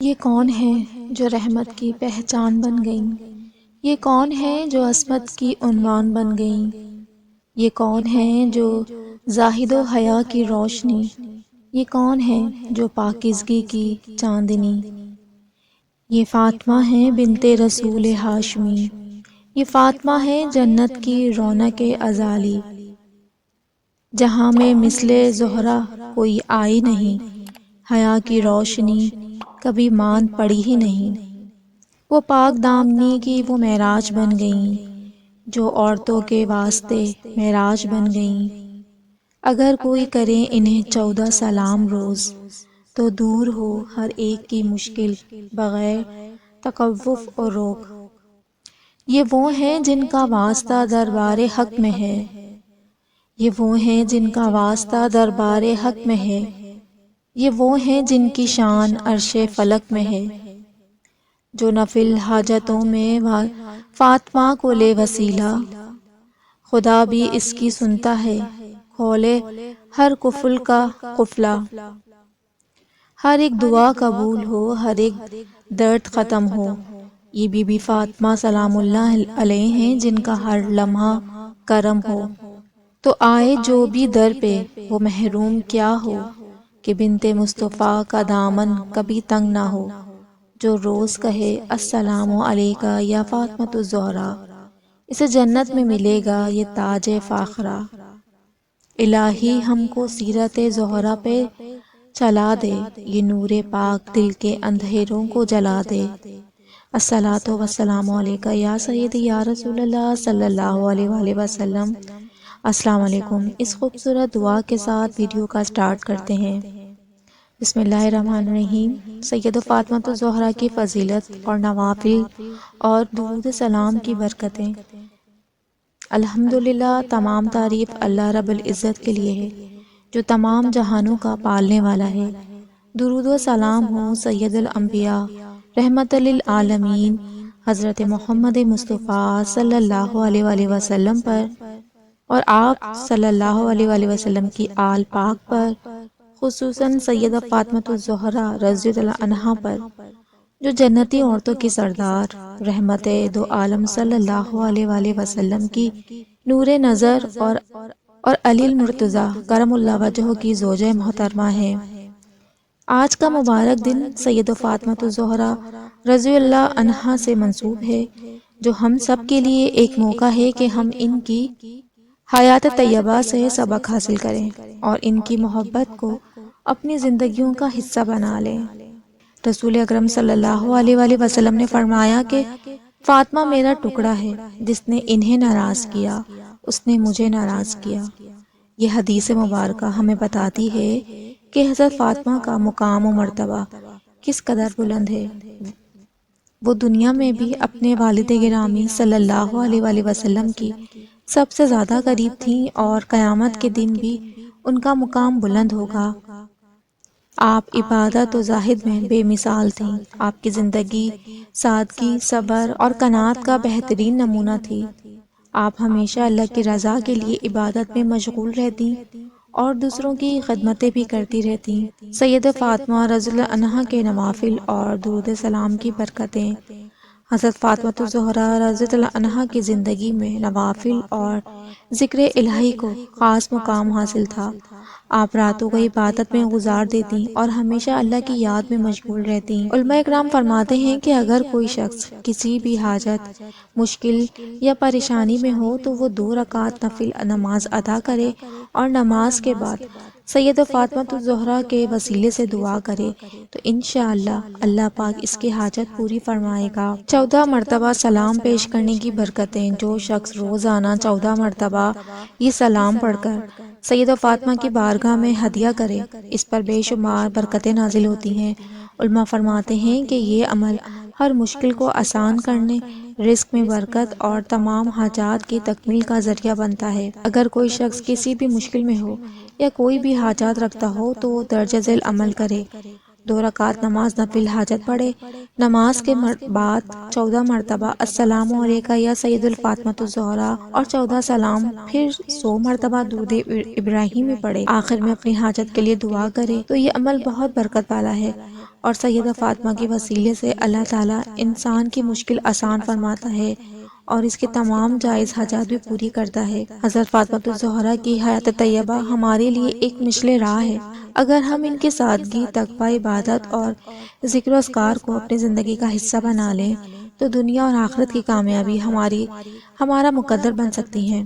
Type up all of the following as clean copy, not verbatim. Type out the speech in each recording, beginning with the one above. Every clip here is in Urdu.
یہ کون ہے جو رحمت کی پہچان بن گئیں؟ یہ کون ہے جو عصمت کی عنوان بن گئیں؟ یہ کون ہے جو زاہد و حیا کی روشنی؟ یہ کون ہے جو پاکیزگی کی چاندنی؟ یہ فاطمہ ہے بنت رسول ہاشمی، یہ فاطمہ ہے جنت کی رونق ازالی، جہاں میں مثل زہرا کوئی آئی نہیں، حیا کی روشنی کبھی ماند پڑی ہی نہیں۔ وہ پاک دامنی کی وہ معراج بن گئیں جو عورتوں کے واسطے معراج بن گئیں۔ اگر کوئی کرے انہیں 14 سلام روز، تو دور ہو ہر ایک کی مشکل بغیر تکلف اور روک۔ یہ وہ ہیں جن کا واسطہ دربار حق میں ہے، یہ وہ ہیں جن کا واسطہ دربار حق میں ہے، یہ وہ ہیں جن کی شان عرش فلک میں ہے۔ جو نفل حاجتوں میں فاطمہ کو لے وسیلہ، خدا بھی اس کی سنتا ہے، کھولے ہر قفل کا قفلہ۔ ہر ایک دعا قبول ہو، ہر ایک درد ختم ہو۔ یہ بی بی فاطمہ سلام اللہ علیہ ہیں جن کا ہر لمحہ کرم ہو۔ تو آئے جو بھی در پہ وہ محروم کیا ہو، کہ بنت مصطفیٰ کا دامن کبھی تنگ نہ ہو۔ جو روز کہے السلام علیکہ یا فاطمۃ الزہرا، اسے جنت میں ملے گا یہ تاج فاخرہ۔ الہی ہم کو سیرت زہرا پہ چلا دے، یہ نور پاک دل کے اندھیروں کو جلا دے۔ الصلاۃ والسلام علیکہ یا سیدی یا رسول اللہ صلی اللہ علیہ وآلہ وسلم۔ السلام علیکم۔ اس خوبصورت دعا کے ساتھ ویڈیو کا سٹارٹ کرتے ہیں۔ بسم اللہ الرحمن الرحیم۔ سید فاطمۃ الزہرا کی فضیلت اور نوافل اور درود سلام کی برکتیں۔ الحمدللہ، تمام تعریف اللہ رب العزت کے لیے ہے جو تمام جہانوں کا پالنے والا ہے۔ درود و سلام ہو سید الانبیاء رحمت للعالمین حضرت محمد مصطفیٰ صلی اللہ علیہ وآلہ وسلم پر، اور آپ صلی اللہ علیہ وآلہ وسلم کی آل پاک پر، خصوصاً سیدہ فاطمۃ الزہرا رضی اللہ عنہا پر، جو جنتی عورتوں کی سردار، رحمت دو عالم صلی اللہ علیہ وآلہ وسلم کی نور نظر اور علی المرتضیٰ کرم اللہ وجہہ کی زوجہ محترمہ ہیں۔ آج کا مبارک دن سیدہ فاطمۃ الزہرا رضی اللہ عنہا سے منسوب ہے، جو ہم سب کے لیے ایک موقع ہے کہ ہم ان کی حیات طیبہ سے سبق حاصل کریں اور ان کی محبت کو اپنی زندگیوں کا حصہ بنا لیں۔ رسول اکرم صلی اللہ علیہ وآلہ وسلم نے فرمایا کہ فاطمہ میرا ٹکڑا ہے، جس نے انہیں ناراض کیا اس نے مجھے ناراض کیا۔ یہ حدیث مبارکہ ہمیں بتاتی ہے کہ حضرت فاطمہ کا مقام و مرتبہ کس قدر بلند ہے۔ وہ دنیا میں بھی اپنے والد گرامی صلی اللہ علیہ وآلہ وسلم کی سب سے زیادہ قریب تھیں، اور قیامت کے دن بھی ان کا مقام بلند ہوگا۔ آپ عبادت و زاہد میں بے مثال تھیں۔ آپ کی زندگی سادگی، صبر اور قناعت کا بہترین نمونہ تھی۔ آپ ہمیشہ اللہ کی رضا کے لیے عبادت میں مشغول رہتی اور دوسروں کی خدمتیں بھی کرتی رہتی۔ سیدہ فاطمہ رضی اللہ عنہا کے نوافل اور درود سلام کی برکتیں۔ حضرت فاطمۃ الزہرا رضی اللہ عنہا کی زندگی میں نوافل اور ذکر الہی کو خاص مقام حاصل تھا۔ آپ راتوں کو عبادت میں گزار دیتی اور ہمیشہ اللہ کی یاد میں مشغول رہتی۔ علماء اکرام فرماتے ہیں کہ اگر کوئی شخص کسی بھی حاجت، مشکل یا پریشانی میں ہو تو وہ 2 رکعت نفل نماز ادا کرے اور نماز کے بعد سیدہ فاطمۃ الزہرا کے وسیلے سے دعا کرے تو انشاءاللہ اللہ پاک اس کی حاجت پوری فرمائے گا۔ 14 مرتبہ سلام پیش کرنے کی برکتیں۔ جو شخص روزانہ 14 مرتبہ یہ سلام پڑھ کر سیدہ فاطمہ کی بارگاہ میں ہدیہ کرے، اس پر بے شمار برکتیں نازل ہوتی ہیں۔ علماء فرماتے ہیں کہ یہ عمل ہر مشکل کو آسان کرنے، رزق میں برکت اور تمام حاجات کی تکمیل کا ذریعہ بنتا ہے۔ اگر کوئی شخص کسی بھی مشکل میں ہو یا کوئی بھی حاجات رکھتا ہو تو وہ درج ذیل عمل کرے۔ 2 رکعت نماز نفل حاجت پڑھے، نماز کے بعد 14 مرتبہ السلام علیکہ یا سید الفاطمۃ الزہرا اور 14 سلام، پھر 100 مرتبہ درود ابراہیمی پڑھے، آخر میں اپنی حاجت کے لیے دعا کرے تو یہ عمل بہت برکت والا ہے۔ اور سیدہ فاطمہ کے وسیلے سے اللہ تعالیٰ انسان کی مشکل آسان فرماتا ہے اور اس کے تمام جائز حاجات بھی پوری کرتا ہے۔ حضرت فاطمہ الزہرا کی حیات طیبہ ہمارے لیے ایک مشعل راہ ہے۔ اگر ہم ان کے سادگی، تقوی، عبادت اور ذکر و اذکار کو اپنی زندگی کا حصہ بنا لیں تو دنیا اور آخرت کی کامیابی ہمارا مقدر بن سکتی ہے۔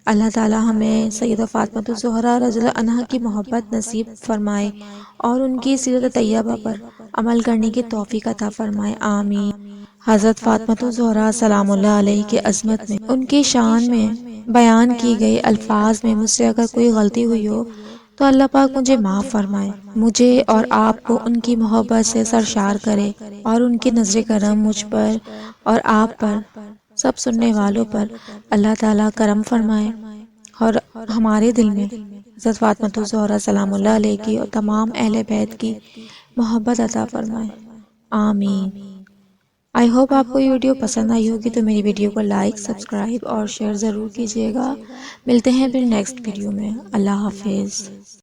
اللہ تعالیٰ ہمیں سیدہ فاطمہ الزہرا رضی اللہ عنہا کی محبت نصیب فرمائے اور ان کی سیرت طیبہ پر عمل کرنے کی توفیق عطا فرمائے، آمین۔ حضرت فاطمہ الزہرا سلام اللہ علیہ کی عظمت میں، ان کی شان میں بیان کی گئی الفاظ میں مجھ سے اگر کوئی غلطی ہوئی ہو تو اللہ پاک مجھے معاف فرمائے، مجھے اور آپ کو ان کی محبت سے سرشار کرے اور ان کی نظر کرم مجھ پر اور آپ پر، سب سننے والوں پر اللہ تعالیٰ کرم فرمائے اور ہمارے دل میں حضرت فاطمہ الزہرا سلام اللہ علیہ کی اور تمام اہل بیت کی محبت عطا فرمائے، آمین۔ آئی ہوپ آپ کو یہ ویڈیو پسند آئی ہوگی، تو میری ویڈیو کو لائک، سبسکرائب اور شیئر ضرور کیجیے گا۔ ملتے ہیں پھر نیکسٹ ویڈیو میں، اللہ حافظ۔